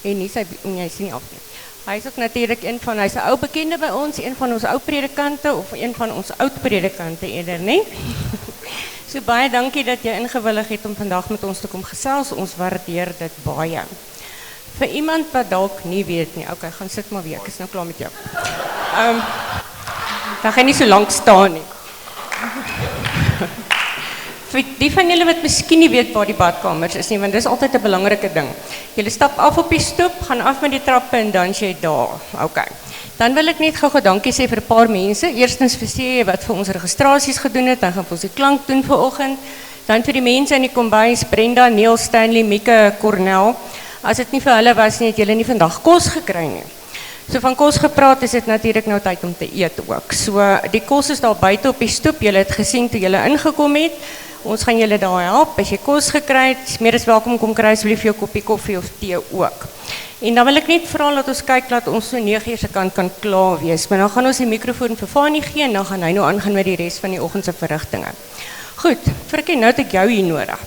en nie sy nie af nie. Hy is ook natuurlik hy's 'n ou bekende by ons, een van ons ou predikante of een van ons oud predikante eerder, nie? So baie dankie dat jy ingewillig het om vandag met ons te kom gesels. Ons waardeer dit baie. Vir iemand wat dalk nie weet nie. Okay, gaan sit maar weer. Ek is nou klaar met jou. Dan gaan nie so lank staan nie. Vir die van julle wat miskien nie weet waar die badkamers is nie, want dis altyd 'n belangrike ding. Julle stap af op die stoep, gaan af met die trappe en dan jy daar. Okay. Dan wil ek net gou dankie sê vir 'n paar mense. Eerstens vir C wat vir ons registrasies gedoen het, dan gaan ons die klank doen vanoggend. Dan vir die mense in die kombuis, Brenda, Neil, Stanley, Mieke, Cornel. As dit nie vir hulle was nie, het julle nie vandag kos gekry nie. So van kos gepraat, is dit natuurlik nou tyd om te eet ook. So die kos is daar buite op die stoep. Julle het gesien toe julle ingekom het. Ons gaan julle daar help. As jy kos gekry het, meer as welkom kom kry asseblief jou koppie koffie of tee ook. En dan wil ek net vra dat ons kyk dat ons so 9:00 se kant kan klaar wees. Maar dan gaan ons die mikrofoon vir Fanie gee en dan gaan hy nou aangaan met die res van die oggend se verrigtinge. Goed, Frikkie, nou het ek jou hier nodig.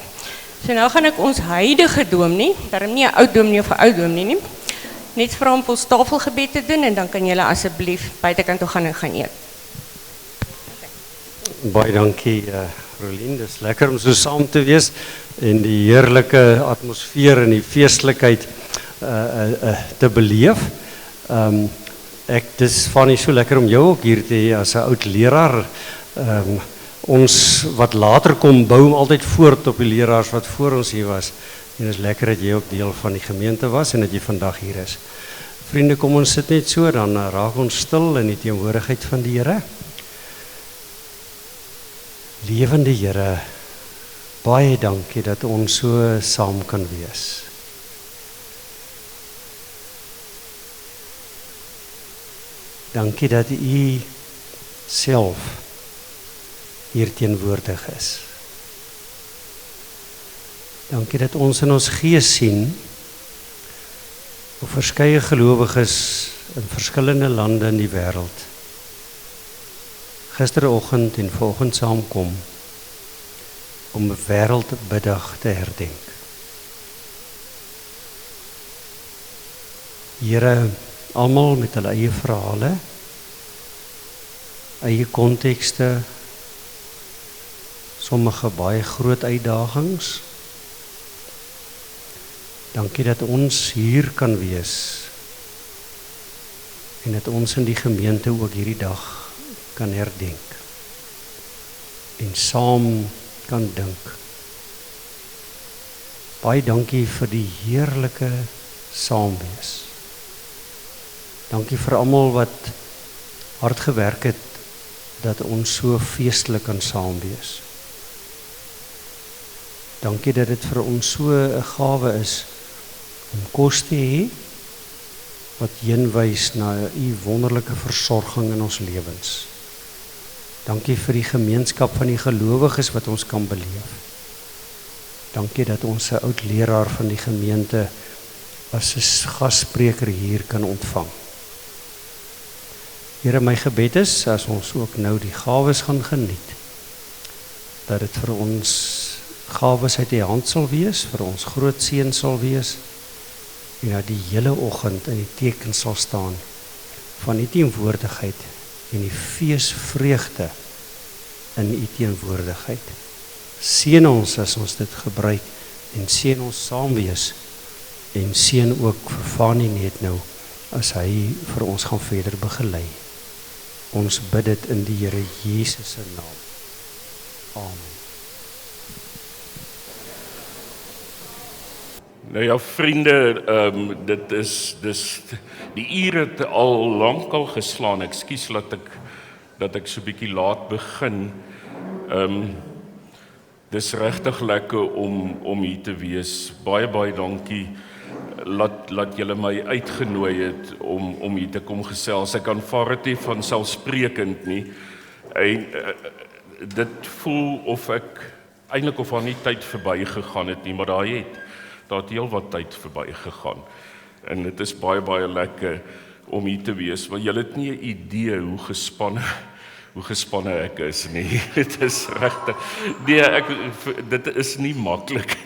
So nou gaan ek ons huidige dominee, daarom nie 'n ou dominee of 'n ou dominee nie, net vra om ons tafelgebed te doen en dan kan julle asseblief buitekant toe gaan en gaan eet. Baie dankie Rolien, dis lekker om so saam te wees en die heerlike atmosfeer en die feestelikheid te beleef. Dis Fanie so lekker om jou ook hier te hê as 'n oud leraar. Ons wat later kom bou altyd voort op die leraars wat voor ons hier was. En dit is lekker dat jy ook deel van die gemeente was en dat jy vandag hier is. Vriende, kom ons sit net so, dan raak ons stil in die teenwoordigheid van die Here. Lewende Here, baie dankie dat ons so saam kan wees. Dankie dat U self hier teenwoordig is. Dankie dat ons in ons gees sien hoe verskeie gelowiges in verskillende lande in die wêreld gisteroggend en vanoggend saamkom om 'n wêreldbiddag te herdenk. Here, almal met hulle eie verhale, eie kontekste, sommige baie groot uitdagings. Dankie dat ons hier kan wees en dat ons in die gemeente ook hierdie dag kan herdenk en saam kan dink. Baie dankie vir die heerlike saamwees. Dankie vir almal wat hard gewerk het dat ons so feestelik kan saam wees. Dankie dat dit vir ons so 'n gawe is om kos te hê wat heenwys na U wonderlike versorging in ons lewens. Dankie vir die gemeenskap van die gelowiges wat ons kan beleef. Dankie dat ons 'n oud leraar van die gemeente as 'n gasspreker hier kan ontvang. Here, my gebed is, as ons ook nou die gawes gaan geniet, dat dit vir ons gawes uit die hand sal wees, vir ons groot seën sal wees, en dat die hele oggend in die teken sal staan van die teenwoordigheid en die feesvreugde in U teenwoordigheid. Seën ons as ons dit gebruik en seën ons saam wees en seën ook vir Fanie net nou as hy vir ons gaan verder begelei. Ons bid dit in die Here Jesus se naam. Amen. Nou ja, vriende, dit is die ure het al lankal geslaan. Ekskuus dat ek so 'n bietjie laat begin. Dis regtig lekker om hier te wees. Baie dankie laat julle my uitgenooi het om hier te kom gesels. Ek aanvaar dit nie van selfsprekend nie. En dit voel of ek eintlik of daar nie tyd verby gegaan het nie, maar daar het heel wat tyd verby gegaan. En dit is baie lekker om hier te wees, want julle het nie 'n idee hoe hoe gespanne ek is nie. Dit is regtig. Nee, dit is nie maklik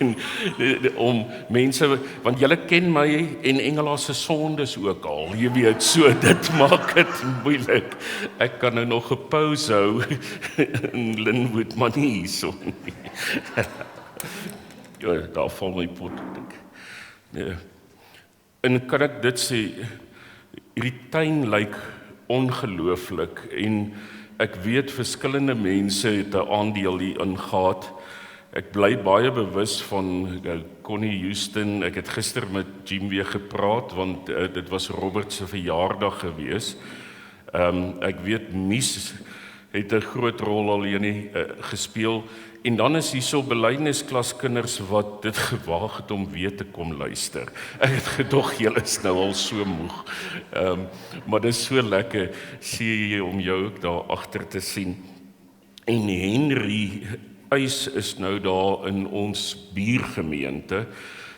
om mense, want julle ken my en Engela se sondes ook al. Jy weet, so dit maak dit moeilik. Ek kan nou nog 'n pause hou in Linwood, maar nie hierso nie. Ja, daar val my pot, dink. Nee. En kan ek dit sê, hierdie tuin lyk ongelooflik en ek weet verskillende mense het 'n aandeel hierin gehad. Ek bly baie bewus van Connie Houston. Ek het gister met Jim weer gepraat want dit was Robert se verjaardag gewees. Ek weet Mies het 'n groot rol alreeds gespeel. En dan is hier so belydenisklaskinders wat dit gewaag het om weer te kom luister. Ek het gedog julle is nou al so moeg. Maar dit is so lekker sien jy om jou ook daar agter te sien. En Henry Uys is nou daar in ons buurgemeente.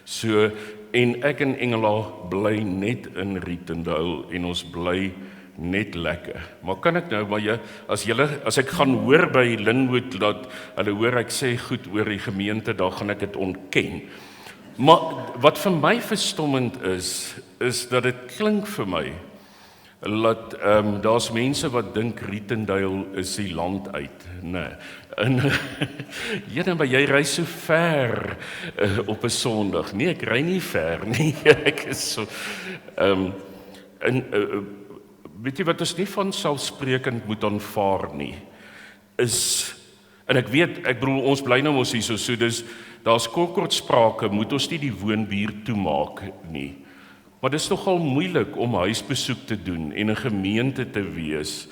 So en ek en Engela bly net in Rietendale en ons bly net lekker. Maar kan ek nou, maar as ek gaan hoor by Linwood, dat hulle hoor ek sê goed oor die gemeente, dan gaan ek dit ontken. Maar wat vir my verstommend is dat dit klink vir my, dat daar's mense wat dink Rietendale is die land uit. Nee. En maar jy ry so ver op 'n Sondag. Nee, ek ry nie ver nie. Ek is so weet jy wat ons nie van selfsprekend moet aanvaar nie, en ek bedoel, ons bly nou mos hier so dis, daar's kort sprake, moet ons nie die woonbuur toemaak nie. Maar dit is nogal moeilik om huisbesoek te doen en 'n gemeente te wees,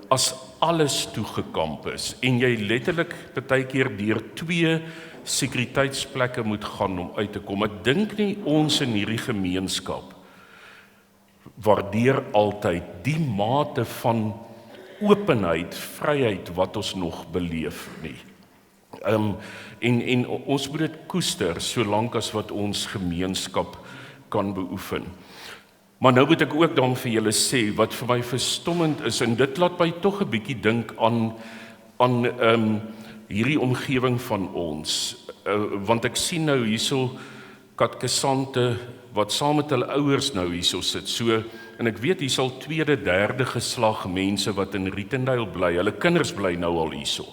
as alles toegekamp is, en jy letterlik partykeer deur 2 sekuriteitsplekke moet gaan om uit te kom. Ek dink nie ons in hierdie gemeenskap waardeer altyd die mate van openheid, vryheid wat ons nog beleef nie. En ons moet dit koester solank as wat ons gemeenskap kan beoefen. Maar nou moet ek ook dan vir julle sê wat vir my verstommend is, en dit laat my tog 'n bietjie dink aan hierdie omgewing van ons, want ek sien nou hierso katkesante wat saam met hulle ouers nou hierso sit. So, en ek weet hier sal 2de, 3de geslag mense wat in Rietendale bly, hulle kinders bly nou al hierso.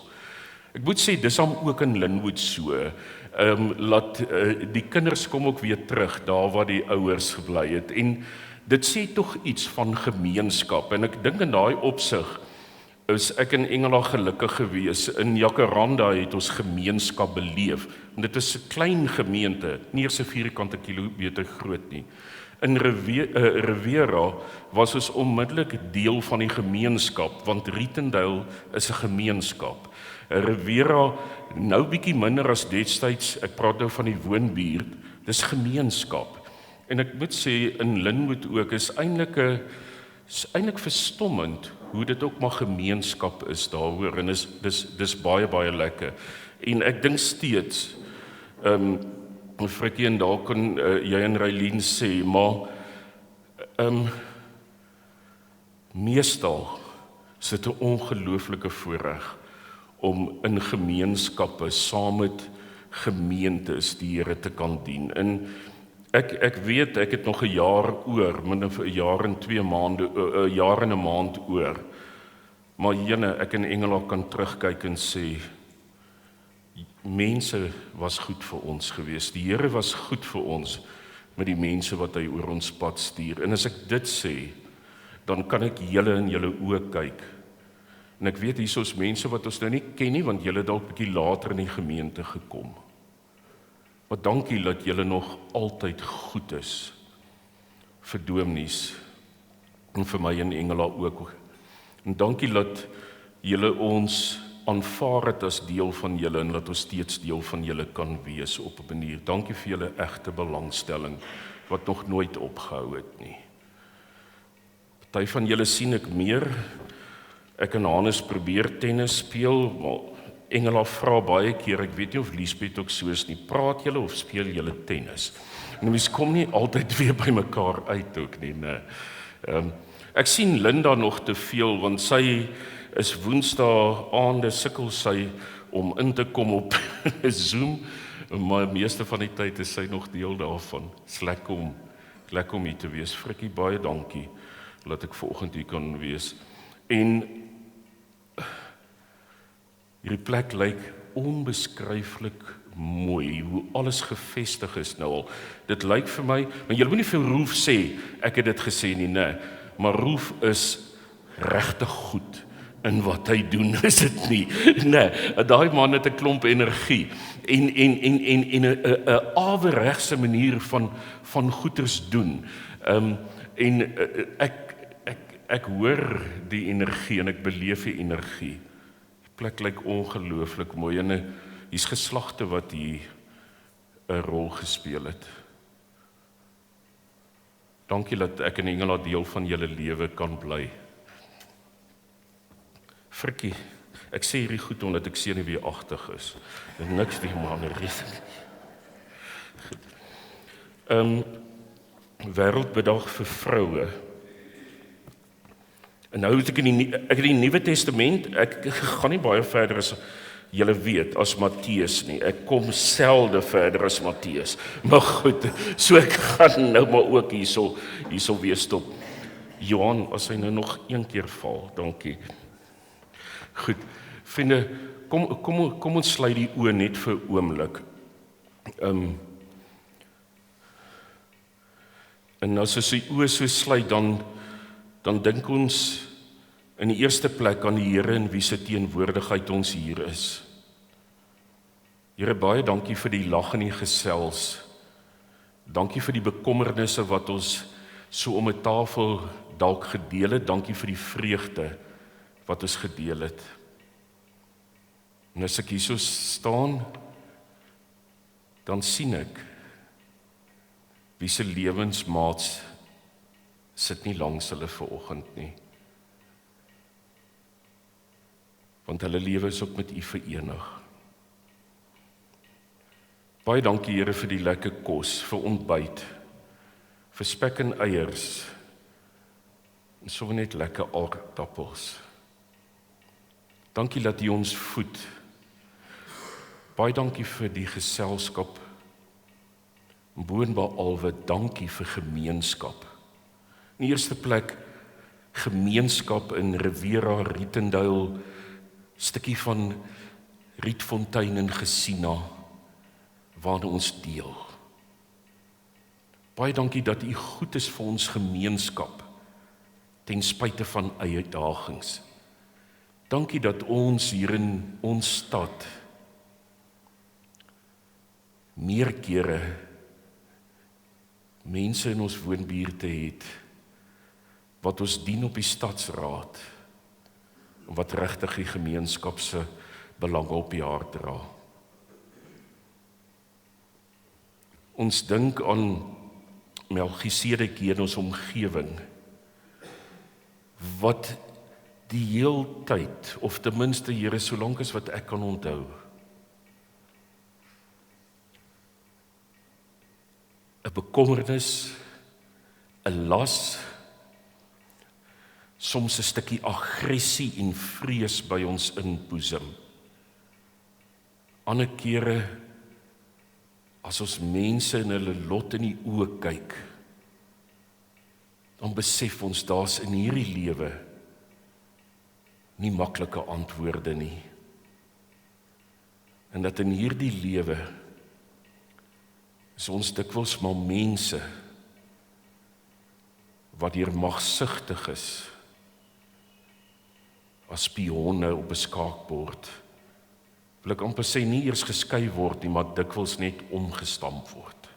Ek moet sê dis ook in Linwood so, laat die kinders kom ook weer terug daar waar die ouers gebly het, en dit sê tog iets van gemeenskap, en ek dink in daai opsig is ek en Engela gelukkig gewees. In Jacaranda het ons gemeenskap beleef, en dit is 'n klein gemeente, nie eens 'n vierkante kilometer groot nie. In Riviera was ons onmiddellik deel van die gemeenskap, want Rietendale is 'n gemeenskap. Riviera, nou bietjie minder as destyds, ek praat nou van die woonbuurt, dis gemeenskap. En ek moet sê, in Linwood ook, is eintlik verstommend, hoe dit ook maar gemeenskap is daaroor, en dis baie, baie lekker. En ek dink steeds, Frikkie, en daar kan jy en Raylien sê, maar meestal is dit 'n ongelooflike voorreg om in gemeenskappe saam met gemeentes die Here te kan dien. En ek weet, ek het nog 'n jaar oor, min of 'n jaar en 2 maande, 'n jaar en 'n maand oor. Maar jene, ek en Engela kan terugkyk en sê, mense was goed vir ons gewees. Die Here was goed vir ons met die mense wat hy oor ons pad stuur. En as ek dit sê, dan kan ek julle in julle oë kyk. En ek weet hier is mense wat ons nou nie ken nie, want julle dalk bietjie later in die gemeente gekom. Maar dankie dat julle nog altyd goed is vir Dominees en vir my en Engela ook. En dankie dat julle ons aanvaar het as deel van julle en dat ons steeds deel van julle kan wees op 'n manier. Dankie vir julle egte belangstelling wat nog nooit opgehou het nie. Party van julle sien ek meer. Ek en Hannes probeer tennis speel, maar Engela vra baie keer, ek weet nie of Liesbeth ook so is nie, praat julle of speel julle tennis? En mens kom nie altyd weer by mekaar uit ook nie, nee. Ek sien Linda nog te veel, want sy is Woensdae aande sukkel sy om in te kom op Zoom, maar meeste van die tyd is sy nog deel daarvan. Dis lekker om hier te wees. Frikkie, baie dankie dat ek vanoggend hier kan wees. En hierdie plek lyk onbeskryflik mooi, hoe alles gevestig is nou al. Dit lyk vir my, maar julle moet nie vir Rolf sê, ek het dit gesê nie, nee, maar Rolf is regtig goed in wat hy doen, is dit nie? Nee, daai man het 'n klomp energie en 'n averegse manier van goeders doen. Ek hoor die energie en ek beleef die energie. Die plek lyk ongelooflik mooi en hier's geslagte wat hier 'n rol gespeel het. Dankie dat ek in Engeland deel van julle lewe kan bly. Frikkie, ek sê hierdie goed omdat ek senuweeagtig is. Dit niks die manne rede. Wêreldbedag vir vroue. En nou het ek in die Nuwe Testament, ek gaan nie baie verder as julle weet, as Matteus nie. Ek kom selde verder as Matteus. Maar goed, so ek gaan nou maar ook hierso weer stop. Johan, as hy nou nog een keer val, dankie. Goed, vriende, kom ons sluit die oë net vir 'n oomblik. En as ons die oë so sluit, dan dink ons in die eerste plek aan die Here in wie se teenwoordigheid ons hier is. Here, baie dankie vir die lag en die gesels. Dankie vir die bekommernisse wat ons so om 'n tafel dalk gedeel het. Dankie vir die vreugde wat ons gedeel het. En as ek hier so staan, dan sien ek wie se lewensmaats sit nie langs hulle vanoggend nie. Want hulle lewe is ook met U verenig. Baie dankie Here vir die lekker kos, vir ontbyt, vir spek en eiers, en sommer net lekker aardappels. Dankie dat U ons voed. Baie dankie vir die geselskap. Boonbehalwe dankie vir gemeenskap. In die eerste plek gemeenskap in Riviera, Rietendale, stukkie van Rietfontein en Gesina, waarna ons deel. Baie dankie dat U goed is vir ons gemeenskap, ten spyte van uitdagings. Dankie dat ons hier in ons stad meer kere mense in ons woonbuurte het, wat ons dien op die stadsraad, en wat regtig die gemeenskap se belange op die hart dra. Ons dink aan Melchisedek hier in ons omgewing, wat die heel tyd, of ten minste Here, solank as wat ek kan onthou, 'n bekommernis, 'n las, soms 'n stukkie aggressie en vrees by ons inboesem. Ander kere, as ons mense in hulle lot in die oë kyk, dan besef ons daar's in hierdie lewe nie maklike antwoorde nie. En dat in hierdie lewe is ons dikwels maar mense wat hier magsugtig is as spionne op 'n skaakbord. Wil ek amper sê nie eers geskei word nie, maar dikwels net omgestamp word.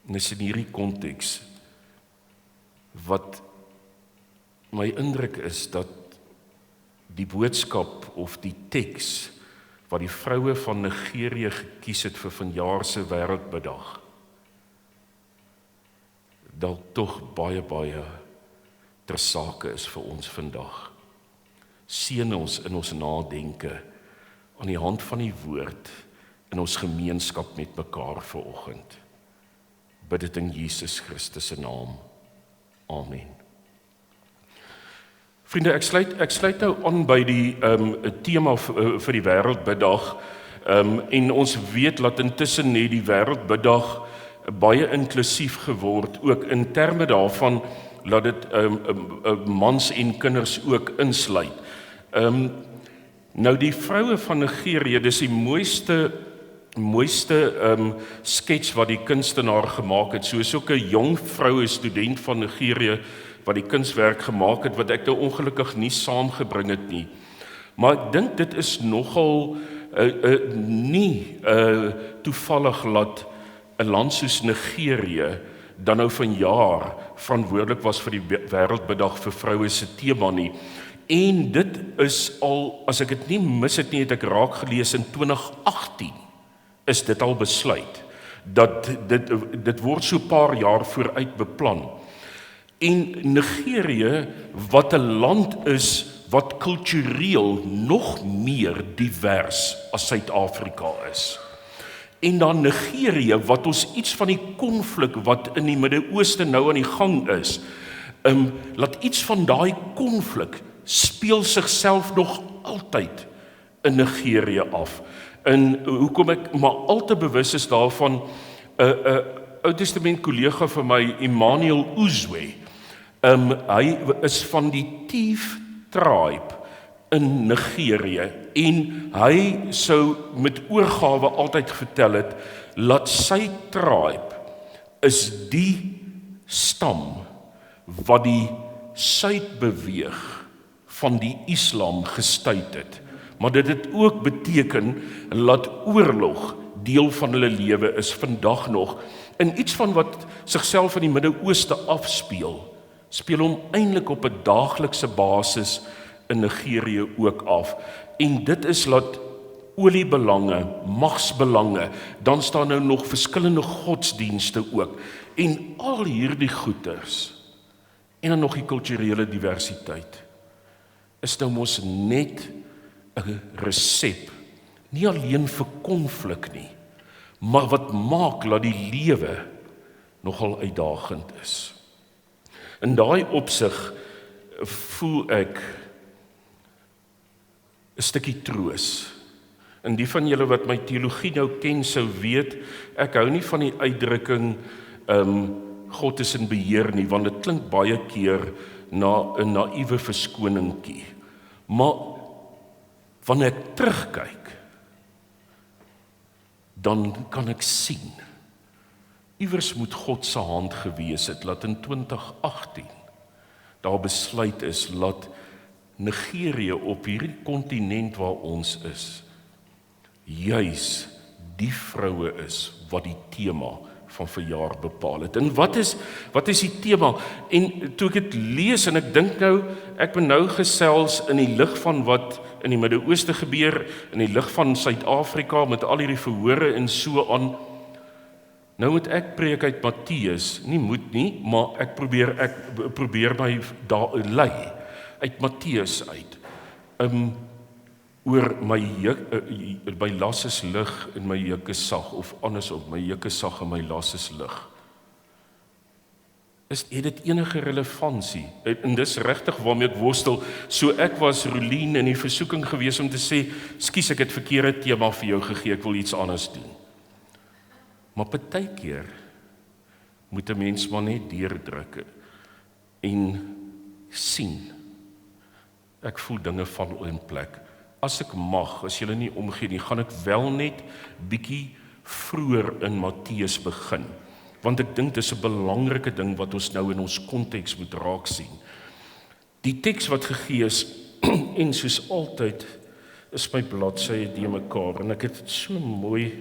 En is in hierdie konteks wat my indruk is dat die boodskap of die teks wat die vroue van Nigerië gekies het vir vanjaar se wêreldbedag, dalk tog baie ter sake is vir ons vandag. Seën ons in ons nadenke aan die hand van die woord in ons gemeenskap met mekaar vanoggend. Bid dit in Jesus Christus se naam. Amen. Vriende, ek sluit nou aan by die tema vir die Wêreldbiddag. En ons weet dat intussen het die Wêreldbiddag baie inklusief geword, ook in terme daarvan dat dit mans en kinders ook insluit. Nou die vroue van Nigerië, dis die mooiste skets wat die kunstenaar gemaak het. So is ook 'n jong vroue student van Nigerië wat die kunswerk gemaak het, wat ek nou ongelukkig nie saamgebring het nie. Maar ek dink dit is nogal nie toevallig dat 'n land soos Nigerië dan nou vanjaar verantwoordelik was vir die Wêreldbiddag vir vroue se tema nie. En dit is al, as ek dit nie mis het nie, het ek raak gelees in 2018 is dit al besluit dat dit word so 'n paar jaar vooruit beplan. En Nigerië, wat 'n land is wat kultureel nog meer divers as Suid-Afrika is. En dan Nigerië, wat ons iets van die konflik wat in die Midde-Ooste nou aan die gang is, laat iets van daai konflik speel sigself nog altyd in Nigerië af. En hoekom ek maar al te bewus is daarvan, 'n Ou Testament kollega van my, Emmanuel Uzwe, hy is van die Tiv tribe in Nigerië en hy sou met oorgawe altyd vertel het dat sy tribe is die stam wat die suidbeweeg van die Islam gestuit het. Maar dit het ook beteken dat oorlog deel van hulle lewe is vandag nog. En iets van wat sigself in die Midde-Ooste afspeel, speel hom eintlik op 'n daaglikse basis in Nigerië ook af. En dit is dat oliebelange, magsbelange, dan staan nou nog verskillende godsdienste ook. En al hierdie goeters, en dan nog die kulturele diversiteit, is nou mos net 'n resep, nie alleen vir konflik nie, maar wat maak dat die lewe nogal uitdagend is. In daai opsig voel ek 'n stukkie troos. En die van julle wat my teologie nou ken sou weet, ek hou nie van die uitdrukking God is in beheer nie, want dit klink baie keer na 'n naïewe verskoningkie. Maar wanneer ek terugkyk, dan kan ek sien, iewers moet God se hand gewees het, dat in 2018 daar besluit is, dat Nigerië op hierdie kontinent waar ons is, juis die vroue is wat die tema van verjaar bepaal het. En wat is die tema? En toe ek dit lees en ek dink nou, ek ben nou gesels in die lig van wat in die Midde-Ooste gebeur, in die lig van Suid-Afrika met al hierdie verhore en so aan. Nou moet ek preek uit Matteus, nie moet nie, maar ek probeer my daar lei uit Matteus uit. Oor my las is lig en my juk is sag, of andersom, my juk is sag en my las is lig. Het dit enige relevantie? En dis regtig waarmee ek worstel. So ek was Rolien in die versoeking gewees om te sê, skus, ek het verkeerde tema vir jou gegee, ek wil iets anders doen. Maar partykeer moet 'n mens maar net deurdruk en sien. Ek voel dinge val in plek. As ek mag, as julle nie omgee nie, gaan ek wel net bietjie vroeër in Matteus begin. Want ek dink dis 'n belangrike ding wat ons nou in ons konteks moet raak sien. Die teks wat gegee is, en soos altyd, is my bladsye die mekaar, en ek het dit so mooi,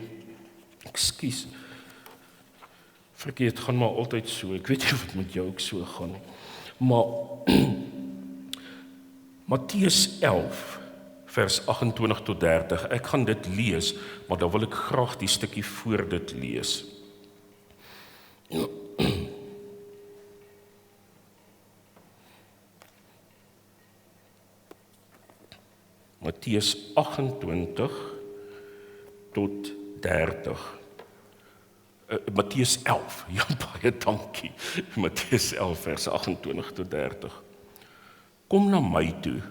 ekskuus, verkeerd, gaan maar altyd so, ek weet nie of het met jou ook so gaan, maar Matteus 11, vers 28 tot 30, ek gaan dit lees, maar dan wil ek graag die stukkie voor dit lees. Matteus 28 tot 30. Matteus 11, ja baie dankie. Matteus 11 vers 28 tot 30. kom na my toe,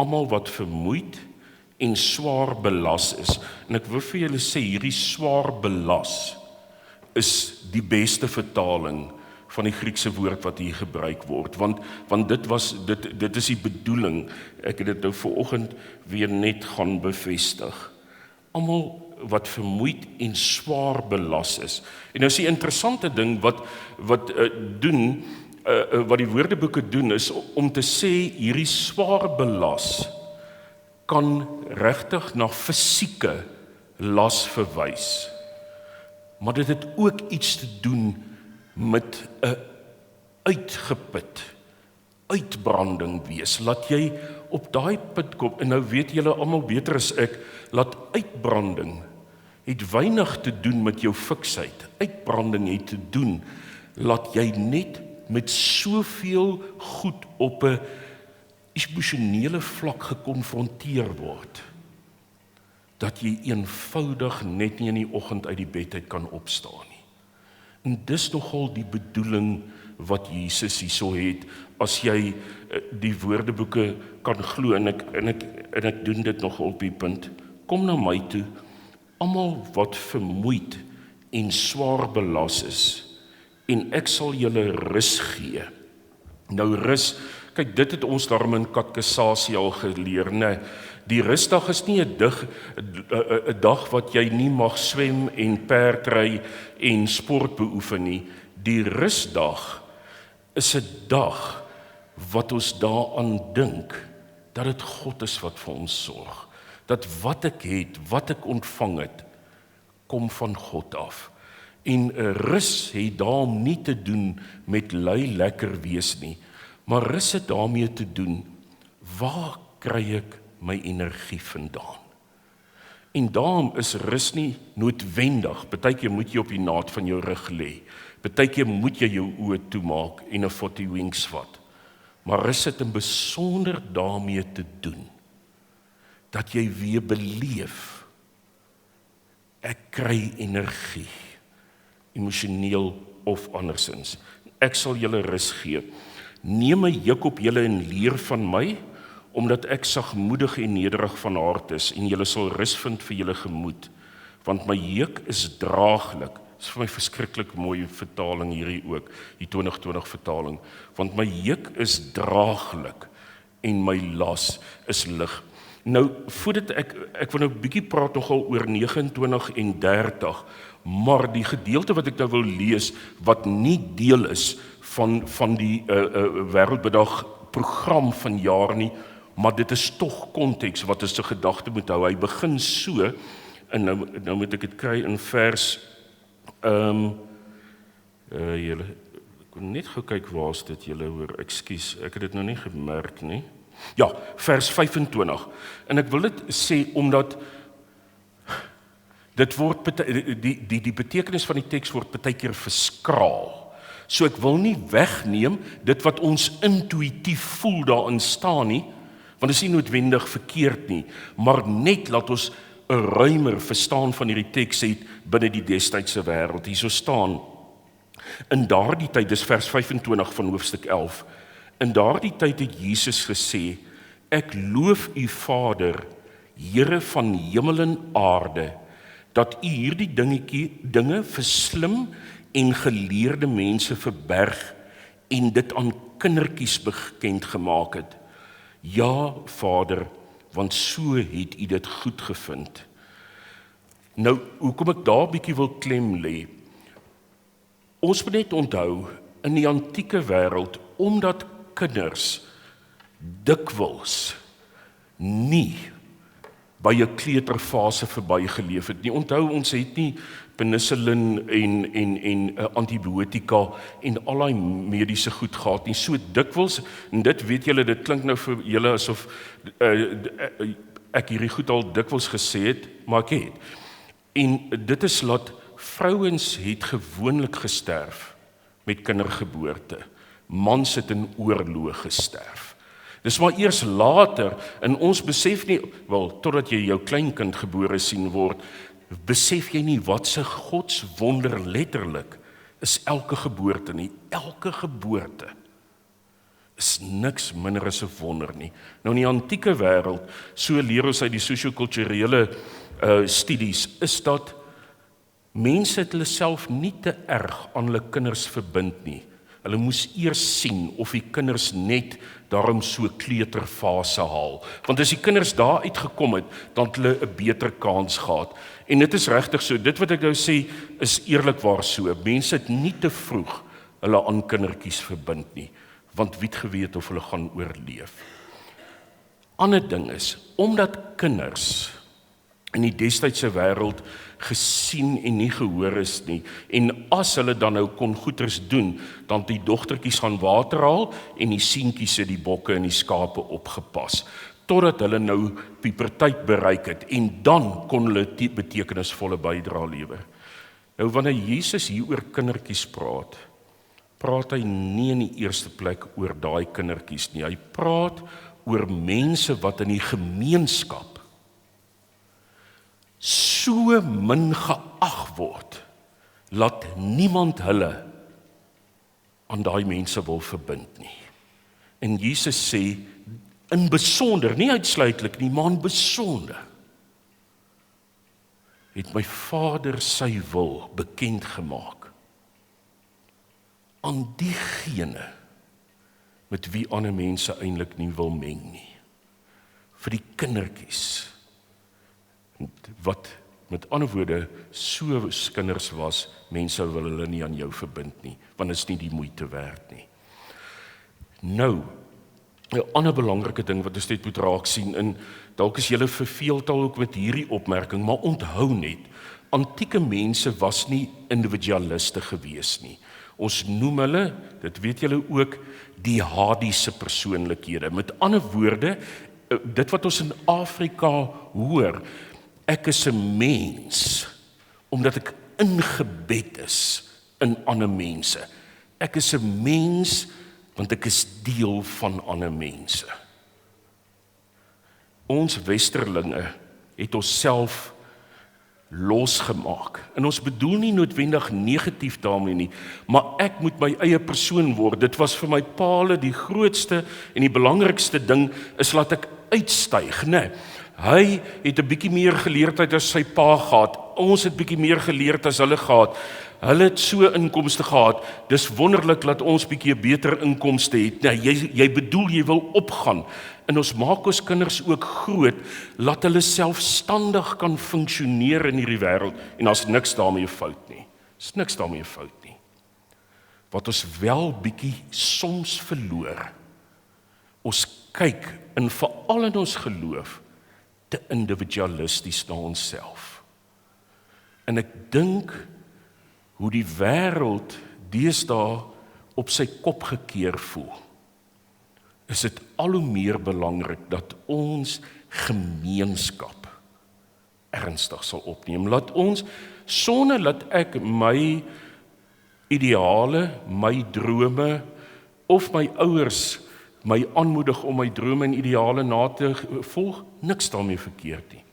almal wat vermoeid en swaar belas is. En ek wil vir julle sê, hierdie swaar belas is die beste vertaling van die Griekse woord wat hier gebruik word, want dit is die bedoeling. Ek het dit nou vanoggend weer net gaan bevestig. Almal wat vermoeid en swaar belas is. En nou is die interessante ding wat die woordeboeke doen, is om te sê, hierdie swaar belas kan regtig na fisieke las verwys. Maar dit het ook iets te doen met 'n uitgeput, uitbranding wees. Laat jy op daai put kom, en nou weet julle almal beter as ek, laat uitbranding het weinig te doen met jou fiksheid. Uitbranding het te doen, laat jy net met soveel goed op 'n emosionele vlak gekonfronteer word, dat jy eenvoudig net nie in die oggend uit die bed uit kan opstaan nie. En dis nogal die bedoeling wat Jesus hierso het, as jy die woordeboeke kan glo, en ek doen dit nog op die punt. Kom na my toe, almal wat vermoeid en swaar belas is, en ek sal julle rus gee. Nou rus, kyk, dit het ons daarom in katekisasie al geleer, nee. Die rusdag is nie 'n dag wat jy nie mag swem en perdry en sport beoefen nie. Die rusdag is 'n dag wat ons daaraan dink, dat dit God is wat vir ons sorg. Dat wat ek het, wat ek ontvang het, kom van God af. En rus het daarom nie te doen met lui lekker wees nie, maar rus het daarmee te doen, waar kry ek my energie vandaan? En daarom is rus nie noodwendig, partykeer moet jy op die naad van jou rug lê, partykeer moet jy jou oë toemaak en 'n 40 wings vat, maar rus het in besonder daarmee te doen, dat jy weer beleef, ek kry energie, emosioneel of andersins. Ek sal julle rus gee. Neem my juk op julle en leer van my, omdat ek sagmoedig en nederig van hart is, en julle sal rus vind vir julle gemoed, want my juk is draaglik. Dit is vir my verskriklik mooi vertaling hierdie ook, die 2020 vertaling, want my juk is draaglik, en my las is lig. Nou, voordat ek wil nou 'n bietjie praat nogal oor 29 en 30, maar die gedeelte wat ek nou wil lees, wat nie deel is van die Wêreldbedag program van jaar nie, maar dit is tog konteks wat ons se gedagte moet hou. Hy begin so, en nou moet ek dit kry in vers, julle, ek wil net gou kyk waar is dit, julle hoor, ekskuus, ek het dit nou nie gemerk nie. Ja, vers 25, en ek wil dit sê, omdat dit word, die betekenis van die teks word partykeer verskraal. So ek wil nie wegneem, dit wat ons intuïtief voel daarin staan nie, want dit is nie noodwendig verkeerd nie, maar net laat ons 'n ruimer verstaan van hierdie teks het binne die destydse wêreld. Hierso staan, in daardie tyd, dis vers 25 van hoofstuk 11, in daardie tyd het Jesus gesê, ek loof u Vader, Here van hemel en aarde, dat u hierdie dinge vir slim en geleerde mense verberg en dit aan kindertjies bekend gemaak het. Ja, Vader, want so het u dit goed gevind. Nou, hoekom ek daar bietjie wil klem lê, ons moet net onthou, in die antieke wêreld, omdat kinders dikwels nie by 'n kleuterfase verbygeleef het nie. Onthou, ons het nie penicillin en antibiotika en al die mediese goed gehad nie. So dikwels, en dit weet julle, dit klink nou vir julle asof ek hierdie goed al dikwels gesê het, maar ek het. En dit is dat vrouens het gewoonlik gesterf met kindergeboorte. Mans het in oorloë gesterf. Dis maar eers later, en ons besef nie, wel, totdat jy jou kleinkind gebore sien word, besef jy nie wat se Gods wonder letterlik is elke geboorte nie. Elke geboorte is niks minder as 'n wonder nie. Nou in die antieke wêreld, so leer ons uit die sosio-kulturele studies, is dat mense het hulle self nie te erg aan hulle kinders verbind nie. Hulle moes eers sien of die kinders net daarom so kleuterfase haal. Want as die kinders daar uitgekom het, dan het hulle 'n beter kans gehad. En dit is regtig so, dit wat ek nou sê, is eerlikwaar so. Mense het nie te vroeg hulle aan kindertjies verbind nie, want wie het geweet of hulle gaan oorleef. Ander ding is, omdat kinders in die destydse wêreld gesien en nie gehoor is nie, en as hulle dan nou kon goeders doen, dan die dogtertjies gaan water haal, en die seentjies het die bokke en die skape opgepas, totdat hulle nou puberteit bereik het, en dan kon hulle die betekenisvolle bydrae lewer. Nou wanneer Jesus hier oor kindertjies praat hy nie in die eerste plek oor daai kindertjies nie, hy praat oor mense wat in die gemeenskap so min geag word, laat niemand hulle aan daai mense wil verbind nie. En Jesus sê, in besonder, nie uitsluitlik nie, maar in besonder, het my Vader sy wil bekend gemaak aan diegene met wie ander mense eintlik nie wil meng nie. Vir die kindertjies, wat met ander woorde so kinders was, mense wil hulle nie aan jou verbind nie, want dit is nie die moeite werd nie. Nou, 'n ander belangrike ding wat ons net moet raak sien, en dalk is julle verveeld al ook met hierdie opmerking, maar onthou net, antieke mense was nie individualiste gewees nie. Ons noem hulle, dit weet julle ook, die hadiese persoonlikhede. Met ander woorde, dit wat ons in Afrika hoor, ek is 'n mens, omdat ek ingebed is in ander mense. Ek is 'n mens, want ek is deel van ander mense. Ons westerlinge het ons self losgemaak. En ons bedoel nie noodwendig negatief daarmee nie, maar ek moet my eie persoon word. Dit was vir my Paule die grootste en die belangrikste ding, is laat ek uitstyg, né? Hy het 'n bietjie meer geleerdheid as sy pa gehad. Ons het bietjie meer geleerd as hulle gehad. Hulle het so inkomste gehad. Dis wonderlik dat ons bietjie 'n beter inkomste het. Nee, jy bedoel jy wil opgaan. En ons maak ons kinders ook groot, laat hulle selfstandig kan funksioneer in hierdie wêreld. En daar's niks daarmee fout nie. Daar's niks daarmee fout nie. Wat ons wel bietjie soms verloor, ons kyk, en veral in ons geloof, te individualisties na onsself. En ek dink hoe die wêreld deesdae op sy kop gekeer voel, is dit al hoe meer belangrik dat ons gemeenskap ernstig sal opneem. Laat ons, sonder dat ek my ideale, my drome, of my ouers my aanmoedig om my drome en ideale na te volg, niks daarmee verkeerd nie.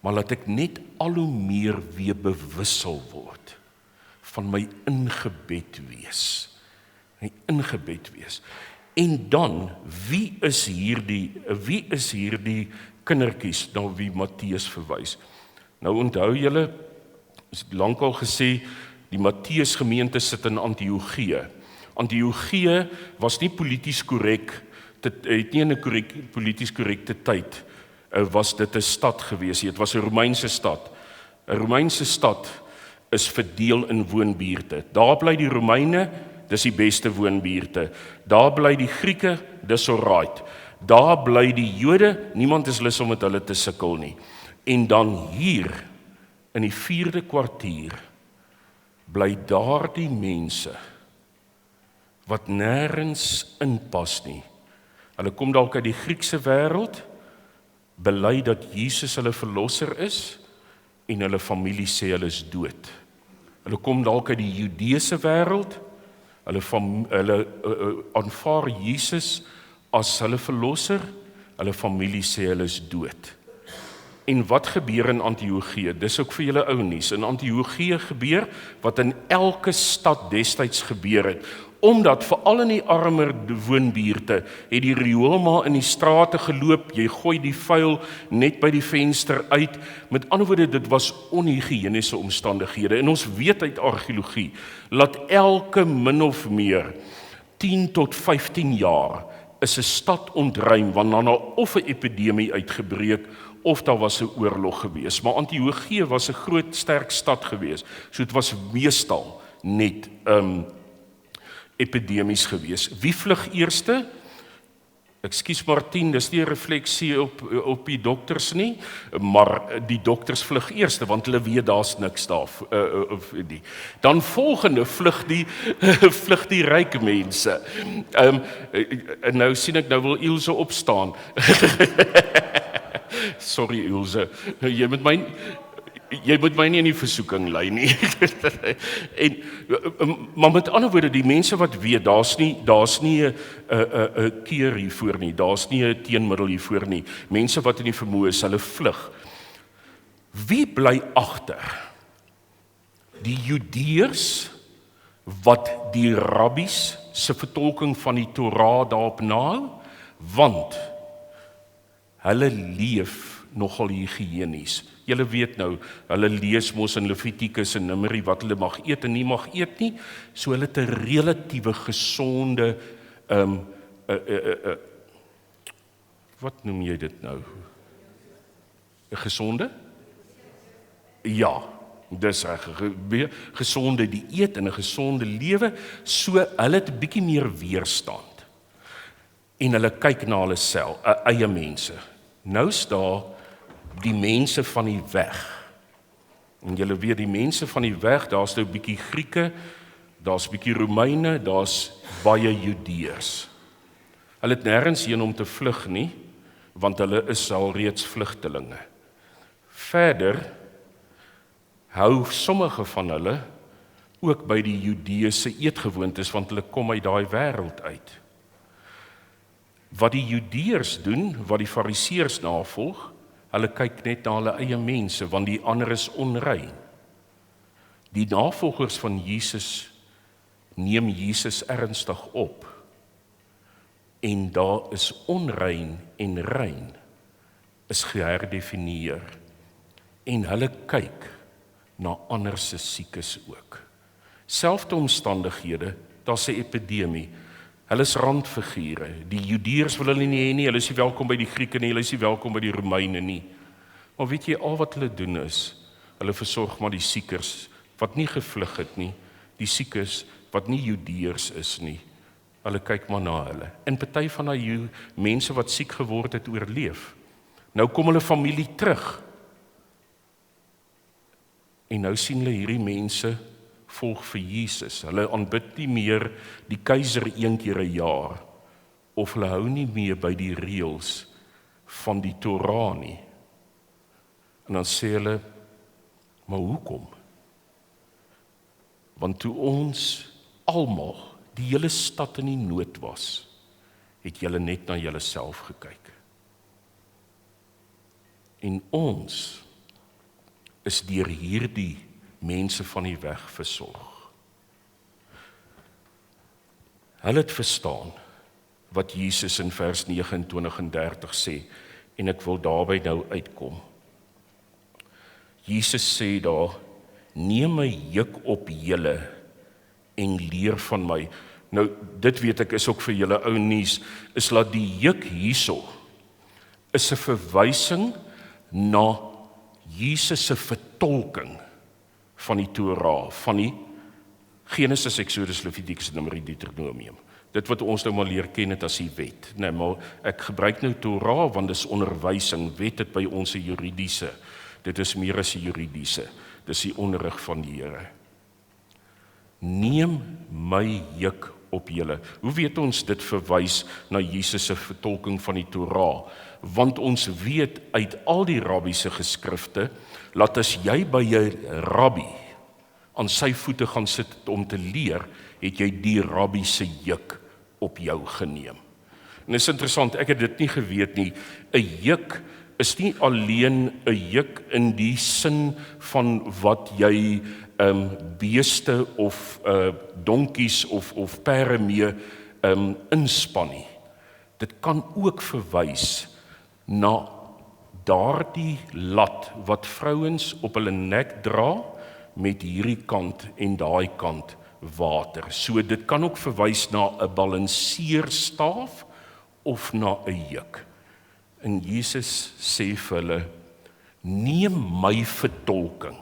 Maar laat ek net al hoe meer weer bewussel word van my ingebed wees. My ingebed wees. En dan, wie is hierdie kindertjies na wie Matteus verwys? Nou onthou julle, is lankal gesê, die Matteus gemeente sit in Antiochië. Antiochië was nie polities korrek, het nie in 'n polities korrekte tyd, was dit 'n stad gewees. Dit was 'n Romeinse stad. 'n Romeinse stad is verdeel in woonbuurte. Daar bly die Romeine, dis die beste woonbuurte. Daar bly die Grieke, dis alright. Daar bly die Jode, niemand is lus om met hulle te sukkel nie. En dan hier, in die 4de kwartier, bly daar die mense, wat nêrens inpas nie. Hulle kom dalk uit die Griekse wêreld, bely dat Jesus hulle verlosser is, en hulle familie sê hulle is dood. Hulle kom dalk uit die Judeese wêreld, hulle aanvaar Jesus as hulle verlosser, hulle familie sê hulle is dood. En wat gebeur in Antiochië? Dis ook vir julle ou nuus. In Antiochië gebeur wat in elke stad destyds gebeur het. Omdat veral in die armer woonbuurte het die riool maar in die strate geloop, jy gooi die vuil net by die venster uit. Met ander woorde, dit was onhygiëniese omstandighede. En ons weet uit argeologie, dat elke min of meer 10 tot 15 jaar is 'n stad ontruim, want dan of 'n epidemie uitgebreek, of daar was 'n oorlog gewees. Maar Antiochië was 'n groot, sterk stad gewees. So dit was meestal net epidemies gewees. Wie vlug eerste? Ekskuus Martien, dis nie 'n refleksie op die dokters nie, maar die dokters vlug eerste, want hulle weet daar's niks daar. Dan volgende vlug die ryk mense. En nou sien ek, nou wil Ilse opstaan. Sorry Ilse, jy moet my nie in die versoeking lei nie. Maar met ander woorde, die mense wat weet, daar's nie 'n keer hiervoor nie, daar's nie 'n teenmiddel hiervoor nie. Mense wat in die vermoë is, hulle vlug. Wie bly agter? Die Judeërs wat die rabbies se vertolking van die Torah daarop nahou, want hulle leef nogal higiënies. Julle weet nou, hulle lees mos in Levitikus en Numeri wat hulle mag eet en nie mag eet nie, so hulle het 'n relatiewe gesonde, wat noem jy dit nou? 'n gesonde? Ja, dis reg, gesonde dieet en 'n gesonde lewe, so hulle het 'n bietjie meer weerstand. En hulle kyk na hulle self, eie mense. Nou is daar die mense van die weg. En julle weet, die mense van die weg, daar's nou 'n bietjie Grieke, daar's 'n bietjie Romeine, daar's baie Judeërs. Hulle het nêrens heen om te vlug nie, want hulle is al reeds vlugtelinge. Verder hou sommige van hulle ook by die Judeëse eetgewoontes, want hulle kom uit daai wêreld uit. Wat die Judeërs doen, wat die Fariseërs navolg, hulle kyk net na hulle eie mense, want die ander is onrein. Die navolgers van Jesus neem Jesus ernstig op. En daar is onrein en rein, is geherdefinieer. En hulle kyk na ander se siekes ook. Selfde omstandighede, daar's 'n epidemie. Hulle is randfigure. Die Judeërs wil hulle nie hê nie, hulle is nie welkom by die Grieke nie, hulle is nie welkom by die Romeine nie. Maar weet jy, al wat hulle doen is, hulle versorg maar die siekers wat nie gevlug het nie, die siekes wat nie Judeërs is nie. Hulle kyk maar na hulle. En party van daai mense wat siek geword het, oorleef. Nou kom hulle familie terug. En nou sien hulle hierdie mense volg vir Jesus. Hulle aanbid nie meer die keiser een keer 'n jaar, of hulle hou nie meer by die reëls van die Torah nie. En dan sê hulle, maar hoekom? Want toe ons almal, die hele stad in die nood was, het julle net na julle self gekyk. En ons is deur hierdie mense van die weg versorg. Hulle het verstaan wat Jesus in vers 29 en 30 sê, en ek wil daarby nou uitkom. Jesus sê daar, neem my juk op julle en leer van my. Nou, dit weet ek is ook vir julle ou nuus, is dat die juk hierso is 'n verwysing na Jesus se vertolking van die Torah, van die Genesis, Exodus, Levitikus, Numeri, Deuteronomium. Dit wat ons nou maar leer ken het as die wet. Nee, maar ek gebruik nou Torah, want dis onderwysing, wet het by ons 'n juridiese. Dit is meer as 'n juridiese. Dis die onderrig van die Here. Neem my juk op julle. Hoe weet ons dit verwys na Jesus se vertolking van die Torah? Want ons weet uit al die rabbiese geskrifte, dat as jy by 'n rabbi aan sy voete gaan sit om te leer, het jy die rabbi se juk op jou geneem. En dit is interessant, ek het dit nie geweet nie. 'n juk is nie alleen 'n juk in die sin van wat jy beeste of donkies of perde mee inspan nie. Dit kan ook verwys na daardie lat wat vrouens op hulle nek dra met hierdie kant en daai kant water. So dit kan ook verwys na 'n balanseerstaaf of na 'n juk. En Jesus sê vir hulle, neem my vertolking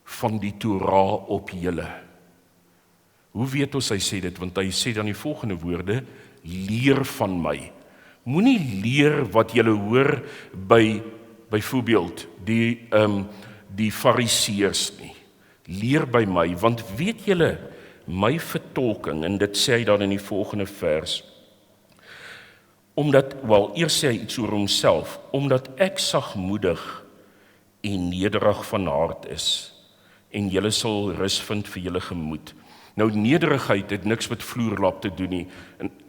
van die Torah op julle. Hoe weet ons hy sê dit? Want hy sê dan die volgende woorde, leer van my. Moenie leer wat julle hoor by byvoorbeeld die fariseërs nie. Leer by my, want weet julle, my vertolking, en dit sê hy dan in die volgende vers, eers sê hy iets oor homself, omdat ek sagmoedig en nederig van hart is, en julle sal rus vind vir julle gemoed. Nou, nederigheid het niks met vloerlap te doen nie,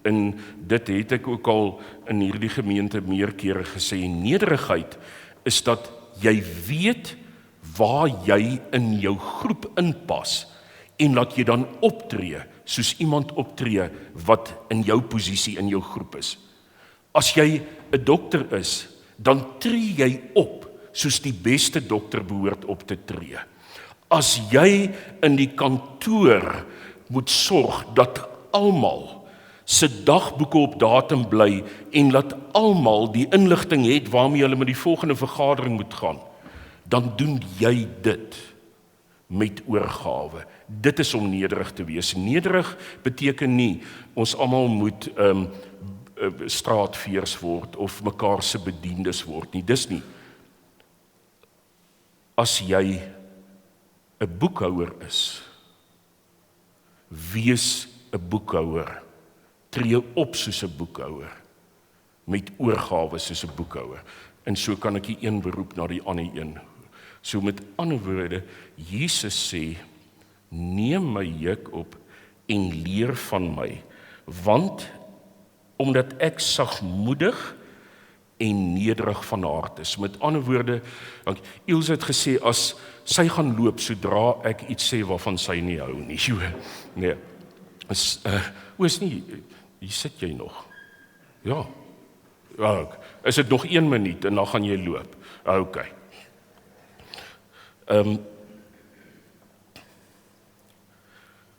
en dit het ek ook al in hierdie gemeente meer kere gesê. Nederigheid is dat jy weet waar jy in jou groep inpas, en laat jy dan optree, soos iemand optree wat in jou posisie in jou groep is. As jy 'n dokter is, dan tree jy op, soos die beste dokter behoort op te tree. As jy in die kantoor moet sorg dat almal se dagboeke op datum bly en laat almal die inligting het waarmee hulle met die volgende vergadering moet gaan, dan doen jy dit met oorgawe. Dit is om nederig te wees. Nederig beteken nie ons almal moet straatveers word of mekaar se bediendes word nie. Dis nie. As jy 'n boekhouer is, wees 'n boekhouer, tree op soos 'n boekhouer, met oorgawe soos 'n boekhouer. En so kan ek die een beroep na die ander een. So met ander woorde, Jesus sê, neem my juk op en leer van my, want omdat ek sagmoedig en nederig van hart is. Met ander woorde, Ilse het gesê, as sy gaan loop, sodra ek iets sê waarvan sy nie hou nie. Nee, is nie, hier sit jy nog. Ja, is dit nog 1 minuut en dan gaan jy loop. Okay.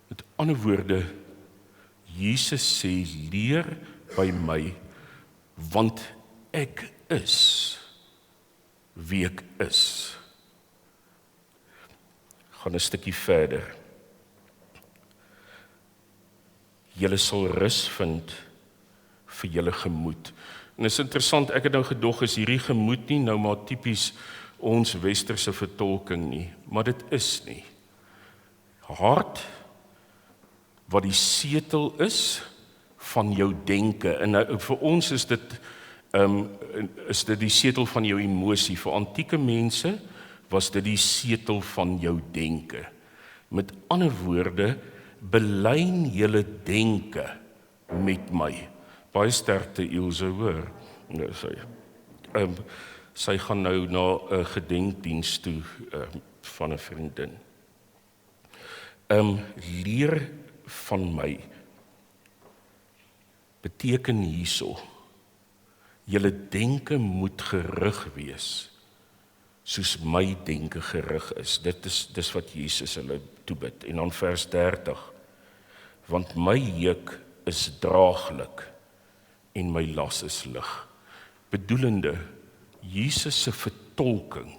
Met ander woorde, Jesus sê, leer by my, want ek is wie ek is. Gaan 'n stukkie verder. Julle sal rus vind vir julle gemoed. En is interessant, ek het nou gedog, is hierdie gemoed nie nou maar tipies ons westerse vertolking nie, maar dit is nie. Hart, wat die setel is van jou denke, en vir ons is dit die setel van jou emosie. Vir antieke mense was dit die setel van jou denke. Met ander woorde, belyn julle denke met my. Baie sterkte Ilse, hoor. Nou, sy gaan nou na 'n gedenkdiens toe van 'n vriendin. Leer van my beteken hierso, julle denke moet gerig wees, soos my denke gerig is. Dis wat Jesus hulle toebid. En dan vers 30, want my juk is draaglik en my las is lig. Bedoelende, Jesus se vertolking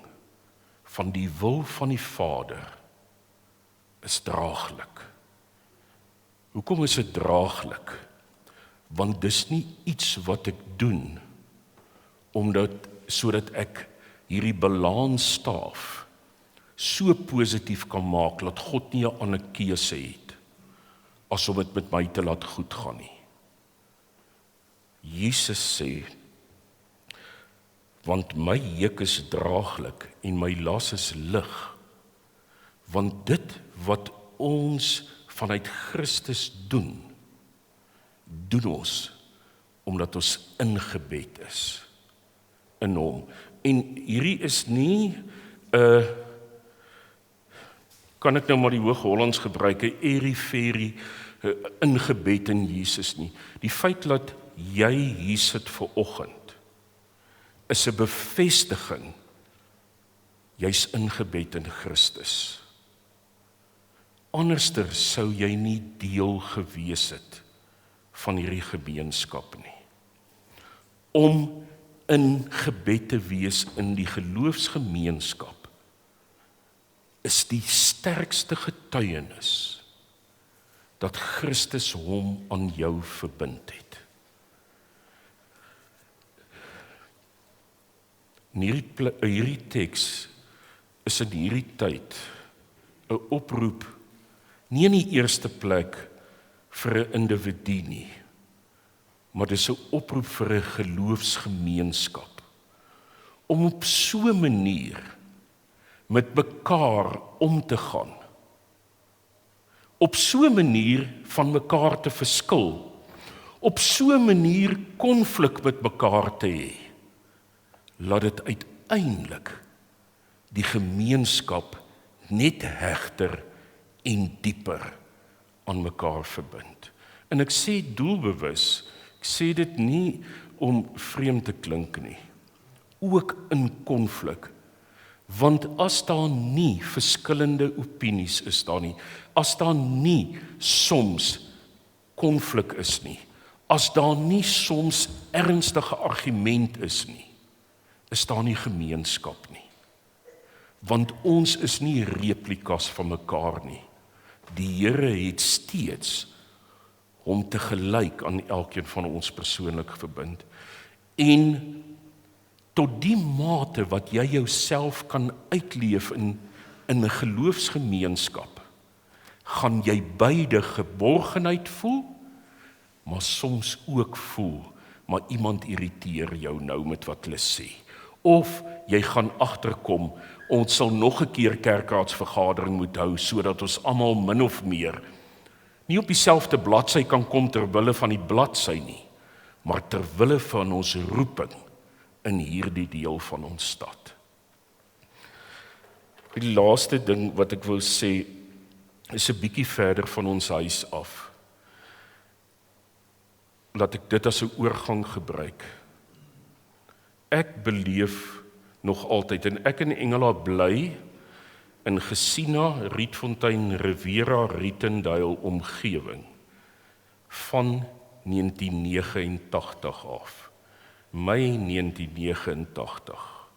van die wil van die Vader is draaglik. Hoekom is dit draaglik? Want dis nie iets wat ek doen, sodat ek hierdie balansstaaf so positief kan maak, dat God nie 'n ander keuse het, as om dit met my te laat goed gaan nie. Jesus sê, want my juk is draaglik en my las is lig, want dit wat ons vanuit Christus doen ons omdat ons ingebed is in hom. En hierdie is nie kan ek nou maar die Hoog-Hollands gebruik, 'n eri-feri ingebed in Jesus nie. Die feit dat jy hier sit vir oggend, is 'n bevestiging, jy's ingebed in Christus. Anderster sou jy nie deel gewees het van hierdie gemeenskap nie. Om in gebed te wees in die geloofsgemeenskap is die sterkste getuienis dat Christus hom aan jou verbind het. Hierdie teks is in hierdie tyd 'n oproep, nie in die eerste plek vir 'n individu nie, maar dis 'n oproep vir 'n geloofsgemeenskap, om op so 'n manier met mekaar om te gaan, op so 'n manier van mekaar te verskil, op so 'n manier konflik met mekaar te hê, laat dit uiteindelik die gemeenskap net hegter en dieper aan mekaar verbind. En ek sê doelbewus, ek sê dit nie om vreemd te klink nie, ook in konflik, want as daar nie verskillende opinies is daar nie, as daar nie soms konflik is nie, as daar nie soms ernstige argument is nie, is daar nie gemeenskap nie. Want ons is nie replikas van mekaar nie. Die Here het steeds hom te gelyk aan elkeen van ons persoonlik verbind. En tot die mate wat jy jouself kan uitleef in 'n geloofsgemeenskap, gaan jy beide geborgenheid voel, maar soms ook voel, maar iemand irriteer jou nou met wat hulle sê. Of jy gaan agterkom, ons sal nog 'n keer kerkraadsvergadering moet hou, sodat ons almal min of meer nie op dieselfde bladsy kan kom ter wille van die bladsy nie, maar ter wille van ons roeping in hierdie deel van ons stad. Die laaste ding wat ek wil sê, is 'n bietjie verder van ons huis af. Laat ek dit as 'n oorgang gebruik. Ek beleef nog altyd, en ek in Engela bly, in Gesina, Rietfontein, Riviera, Rietendale omgewing, van 1989 af. Mei 1989.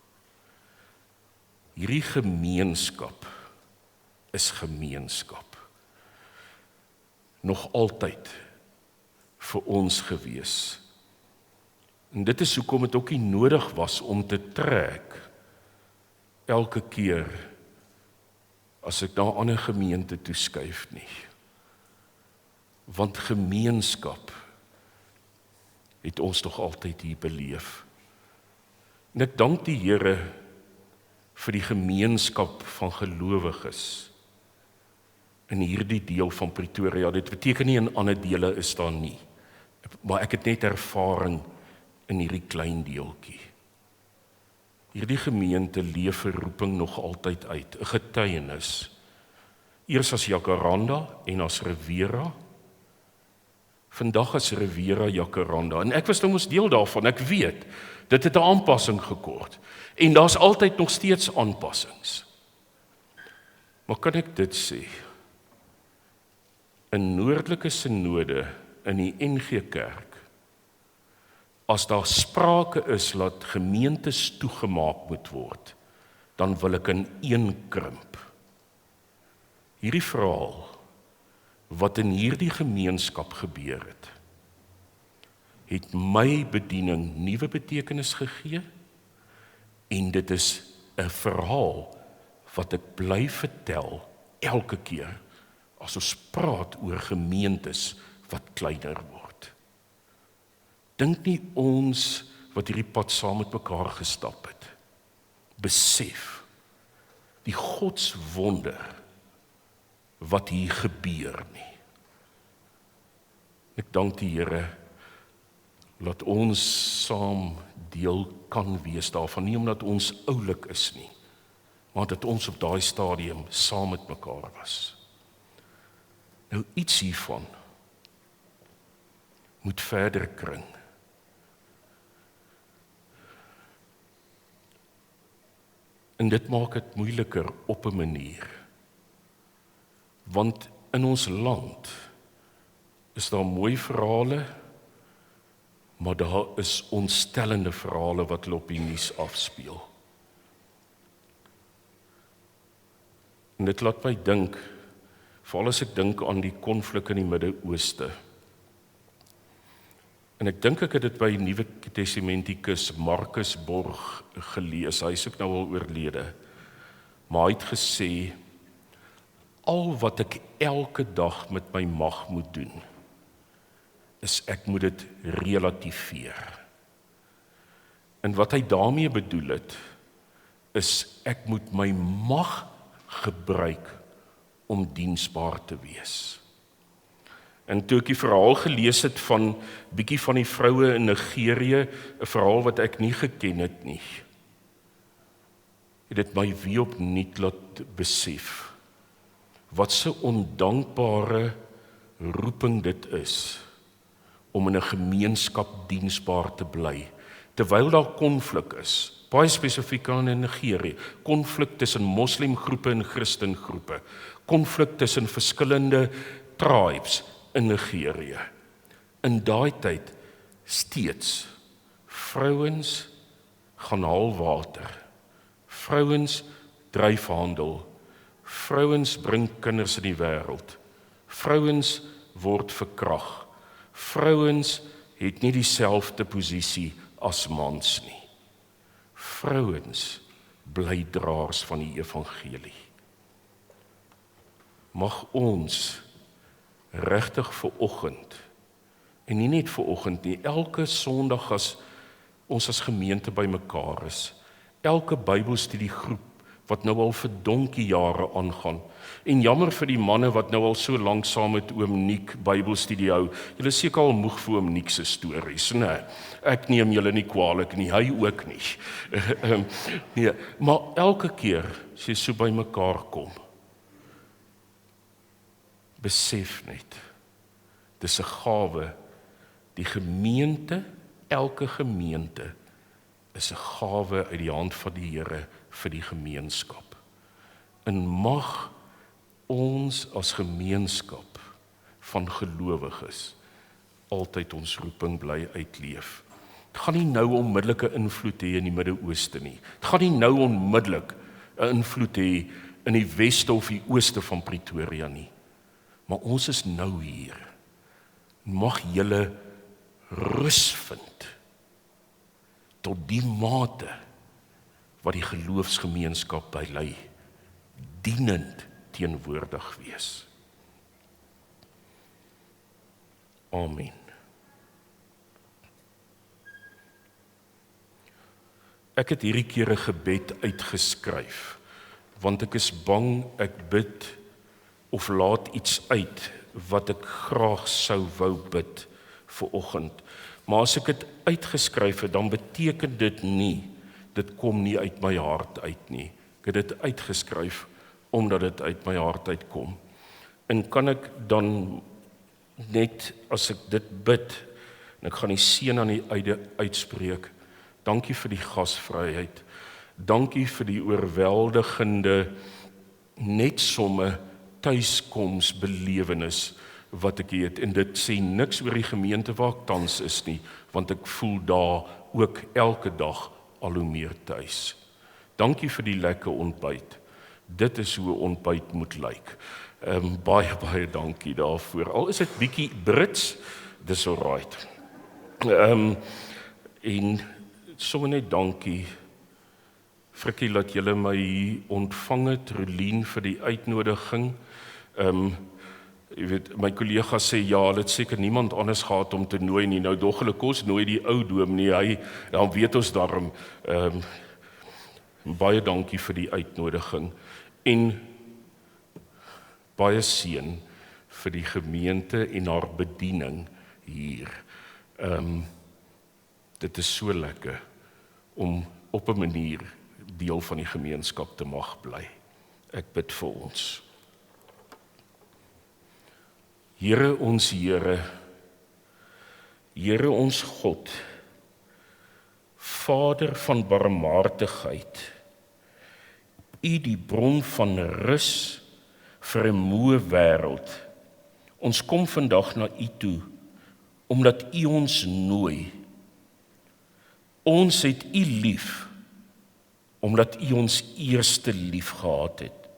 Hierdie gemeenskap is gemeenskap. Nog altyd vir ons gewees. En dit is hoekom dit ook nie nodig was om te trek elke keer as ek na 'n ander gemeente toeskuif nie. Want gemeenskap het ons nog altyd hier beleef. En ek dank die Here vir die gemeenskap van gelowiges in hierdie deel van Pretoria. Dit beteken nie in ander dele is daar nie, maar ek het net ervaring in hierdie klein deeltjie. Hierdie gemeente leef 'n roeping nog altyd uit, 'n getuienis. Eers as Jacaranda en as Riviera. Vandag as Riviera Jacaranda. En ek was nou mos deel daarvan, ek weet, dit het 'n aanpassing gekort. En daar's altyd nog steeds aanpassings. Maar kan ek dit sê? 'n Noordelike Sinode in die NG Kerk, as daar sprake is dat gemeentes toegemaak moet word, dan wil ek in een krimp. Hierdie verhaal, wat in hierdie gemeenskap gebeur het my bediening nuwe betekenis gegee, en dit is 'n verhaal wat ek bly vertel elke keer, as ons praat oor gemeentes wat kleiner word. Dink nie ons wat hierdie pad saam met mekaar gestap het, besef die godswonder wat hier gebeur nie. Ek dank die Here, laat ons saam deel kan wees daarvan, nie omdat ons oulik is nie, maar dat ons op daai stadium saam met mekaar was. Nou iets hiervan moet verder kring. En dit maak dit moeiliker op 'n manier. Want in ons land is daar mooi verhale, maar daar is ontstellende verhale wat op die nuus afspeel. En dit laat my dink, veral as ek dink aan die konflik in die Midde-Ooste. En ek dink ek het dit by Nuwe Testamentikus Marcus Borg gelees, hy is ook nou al oorlede, maar hy het gesê, al wat ek elke dag met my mag moet doen, is ek moet dit relativeer. En wat hy daarmee bedoel het, is ek moet my mag gebruik om diensbaar te wees. En toe ek die verhaal gelees het van bietjie van die vroue in Nigerië, 'n verhaal wat ek nie geken het nie, het dit my weer opnuut laat besef wat so ondankbare roeping dit is om in 'n gemeenskap diensbaar te bly, terwyl daar konflik is, baie spesifiek in Nigerië, konflik tussen moslimgroepe en Christengroepe, konflik tussen verskillende tribes in Nigerië. In daai tyd steeds vrouens gaan haal water, vrouens dryf handel, vrouens bring kinders in die wêreld, vrouens word verkrag, vrouens het nie dieselfde posisie as mans nie. Vrouens bly draers van die evangelie. Mag ons regtig vir oggend, en nie net vir oggend nie, elke Sondag as ons as gemeente bymekaar is, elke Bybelstudiegroep wat nou al vir donkie jare aangaan, en jammer vir die manne wat nou al so lank saam met oom Niek Bybelstudie hou, julle is seker al moeg vir oom Niek se stories, nee, ek neem julle nie kwaadlik nie, hy ook nie, nee, maar elke keer as jy so bymekaar kom, besef net, dis 'n gawe, die gemeente, elke gemeente, is 'n gawe uit die hand van die Here vir die gemeenskap. En mag ons as gemeenskap van gelowiges altyd ons roeping bly uitleef. Het gaan nie nou onmiddellike invloed hê in die Midde-Ooste nie. Het gaan nie nou onmiddellik 'n invloed hê in die weste of die ooste van Pretoria nie. Maar ons is nou hier. Mag julle rus vind tot die mate wat die geloofsgemeenskap bly dienend teenwoordig wees. Amen. Ek het hierdie keer 'n gebed uitgeskryf, want ek is bang ek bid of laat iets uit wat ek graag sou wou bid vir oggend. Maar as ek dit uitgeskryf het, dan beteken dit nie, dit kom nie uit my hart uit nie. Ek het dit uitgeskryf, omdat dit uit my hart uitkom. En kan ek dan net, as ek dit bid, en ek gaan die seën aan die einde uitspreek, dankie vir die gasvryheid, dankie vir die oorweldigende, net somme tuiskomsbelewenis wat ek het, en dit sê niks oor die gemeente waar ek tans is nie, want ek voel daar ook elke dag al hoe meer tuis. Dankie vir die lekker ontbyt. Dit is hoe 'n ontbyt moet lyk. Baie dankie daarvoor. Al is dit bietjie Brits, dis alright. En sommer net dankie, Frikkie, dat julle my hier ontvang het, Rolien, vir die uitnodiging. Jy weet, my kollega sê, ja, hulle het seker niemand anders gehad om te nooi nie, nou dog hulle kos nooi die ou dominee, dan weet ons daarom, baie dankie vir die uitnodiging, en baie seën vir die gemeente en haar bediening hier. Dit is so lekker om op 'n manier deel van die gemeenskap te mag bly. Ek bid vir ons. Here ons Here, Here ons God, Vader van barmhartigheid, U die bron van rus vir 'n moe wêreld. Ons kom vandag na U toe, omdat U ons nooi. Ons het U lief, omdat U ons eerste lief gehad het.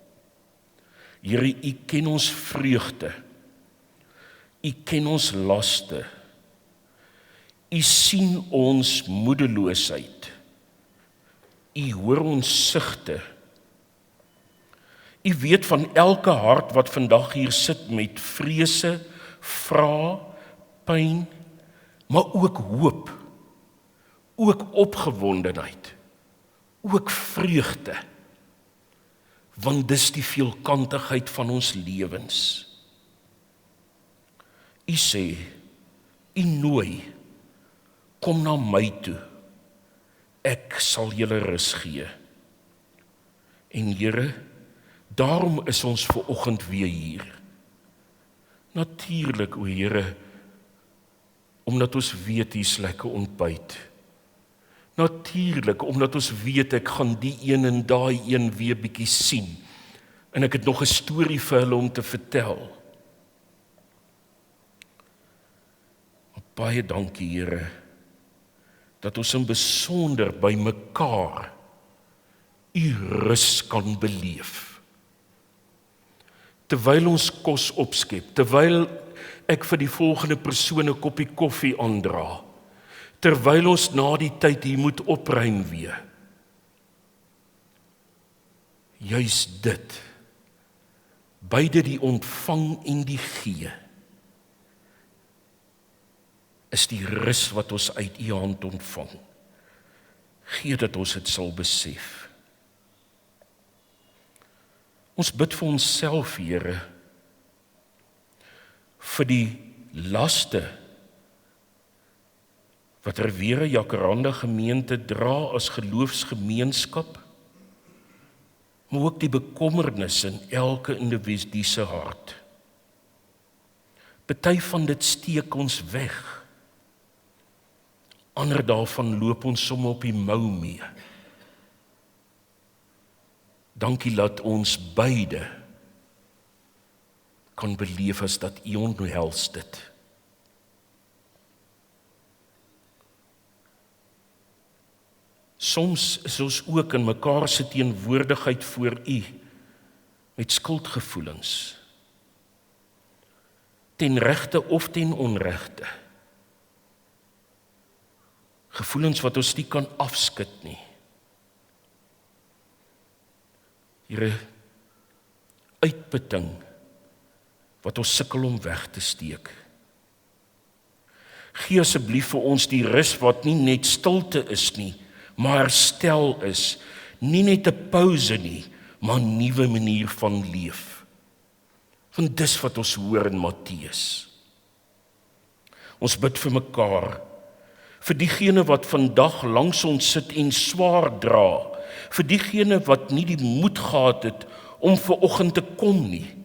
Here, U ken ons vreugde, U ken ons laste, U sien ons moedeloosheid, U hoor ons sugte. U weet van elke hart wat vandag hier sit met vrese, vrae, pyn, maar ook hoop, ook opgewondenheid, ook vreugde, want dis die veelkantigheid van ons lewens. U sê, U nooi, kom na my toe, ek sal julle rus gee. En Here, daarom is ons vanoggend weer hier. Natuurlik, o Here, omdat ons weet hier's lekker ontbyt. Natuurlik, omdat ons weet ek gaan die een en daai een weer bietjie sien. En ek het nog 'n storie vir hulle om te vertel. Baie dankie, Here, dat ons in besonder by mekaar U rus kan beleef. Terwyl ons kos opskep, terwyl ek vir die volgende persoon 'n koppie koffie aandra, terwyl ons na die tyd hier moet opruim weer. Juis dit, beide die ontvang en die gee, is die rus wat ons uit U hand ontvang. Gee dat ons dit sal besef. Ons bid vir onsself, Here, vir die laste wat Riviera Jacaranda gemeente dra as geloofsgemeenskap, maar ook die bekommernis in elke individu se hart. Party van dit steek ons weg. Ander daarvan loop ons sommer op die mou mee. Dankie dat ons beide kan beleef as dat U omhels dit. Soms is ons ook in mekaar se teenwoordigheid voor U met skuldgevoelens, ten regte of ten onregte. Gevoelens wat ons nie kan afskud nie. Here, uitputting wat ons sukkel om weg te steek. Gee asseblief vir ons die rus wat nie net stilte is nie, maar herstel is, nie net 'n pouse nie, maar 'n nuwe manier van leef. Want dis wat ons hoor in Matteus. Ons bid vir mekaar, vir diegene wat vandag langs ons sit en swaar dra, vir diegene wat nie die moed gehad het om vanoggend te kom nie,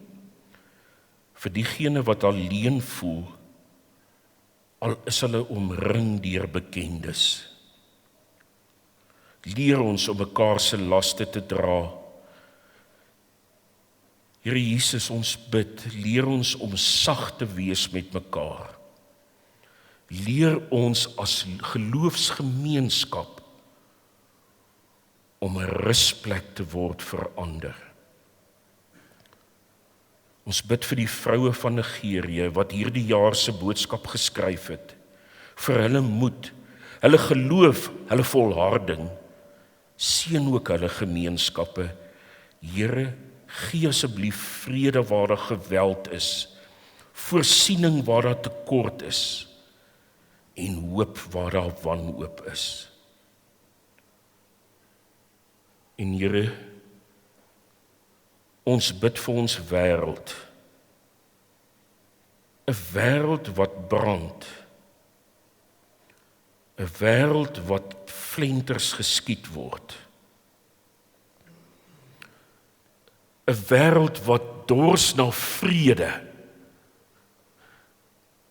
vir diegene wat alleen voel, al is hulle omring deur bekendes. Leer ons om mekaar se laste te dra. Here Jesus, ons bid, leer ons om sag te wees met mekaar. Leer ons as geloofsgemeenskap om 'n rusplek te word vir ander. Ons bid vir die vroue van Nigerië wat hierdie jaar se boodskap geskryf het, vir hulle moed, hulle geloof, hulle volharding. Seën ook hulle gemeenskappe. Here, gee asseblief vrede waar daar geweld is, voorsiening waar daar tekort is, en hoop waar daar wanhoop is. En Here, ons bid vir ons wêreld, 'n wêreld wat brand, 'n wêreld wat flenters geskiet word, 'n wêreld wat dors na vrede,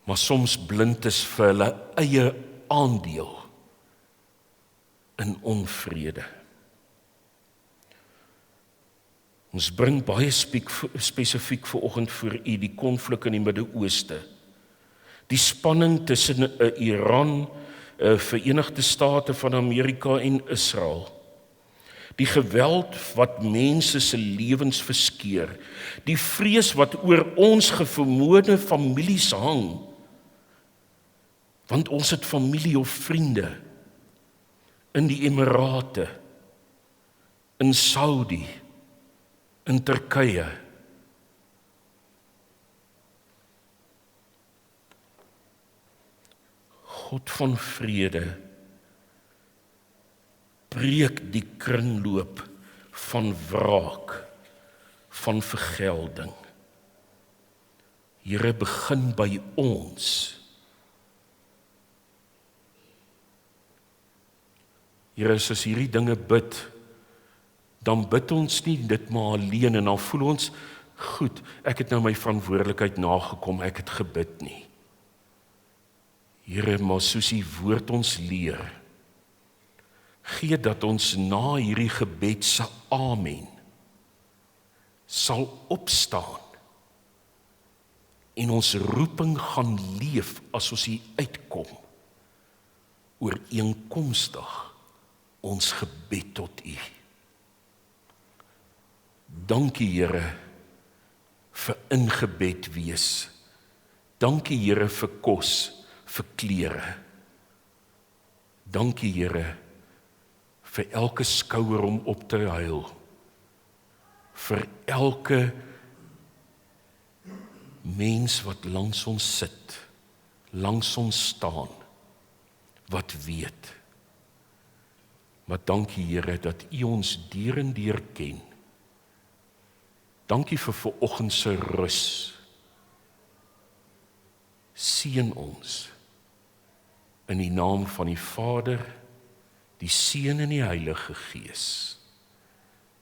maar soms blind is vir hulle eie aandeel in onvrede. Ons bring baie spesifiek vanoggend voor u die konflik in die Midde-Ooste, die spanning tussen Iran, Verenigde State van Amerika en Israel, die geweld wat mense se lewens verskeur, die vrees wat oor ons gevermoorde families hang, want ons het familie of vriende in die Emirate, in Saudi, in Turkye. God van vrede breek die kringloop van wraak, van vergelding. Here, begin by ons. Here, as hierdie dinge bid, dan bid ons nie dit maar alleen en dan voel ons, goed, ek het nou my verantwoordelikheid nagekom, ek het gebid nie. Here, maar soos die woord ons leer, gee dat ons na hierdie gebed se amen sal opstaan en ons roeping gaan leef as ons hier uitkom, ooreenkomstig ons gebed tot U. Dankie Here vir ingebed wees. Dankie Here vir kos, vir klere. Dankie Here vir elke skouer om op te huil. Vir elke mens wat langs ons sit, langs ons staan, wat weet. Maar dankie Here dat U ons deur en deur ken. Dankie vir vanoggend se rus. Seën ons in die naam van die Vader, die Seun en die Heilige Gees,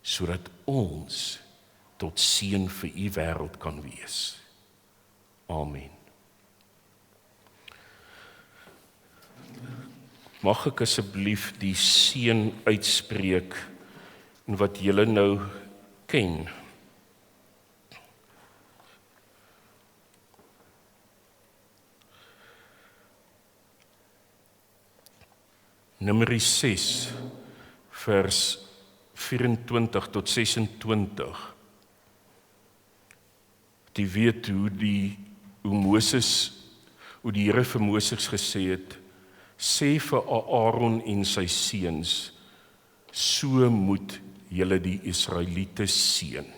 sodat ons tot seën vir U wêreld kan wees. Amen. Mag ek asseblief die seën uitspreek en wat julle nou ken. Numeri 6 vers 24 tot 26. Die weet hoe die Here vir Moses gesê het, sê vir Aaron en sy seuns, so moet julle die Israeliete seën.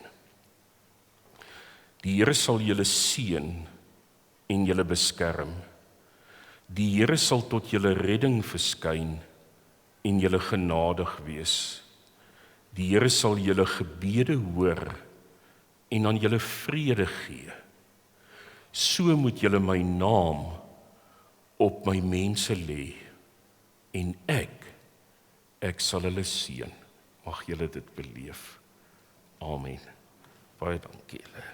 Die Here sal julle seën en julle beskerm. Die Here sal tot julle redding verskyn en julle genadig wees. Die Here sal julle gebede hoor en aan julle vrede gee. So moet julle my naam op my mense lê en ek sal hulle seën. Mag julle dit beleef. Amen. Baie dankie julle.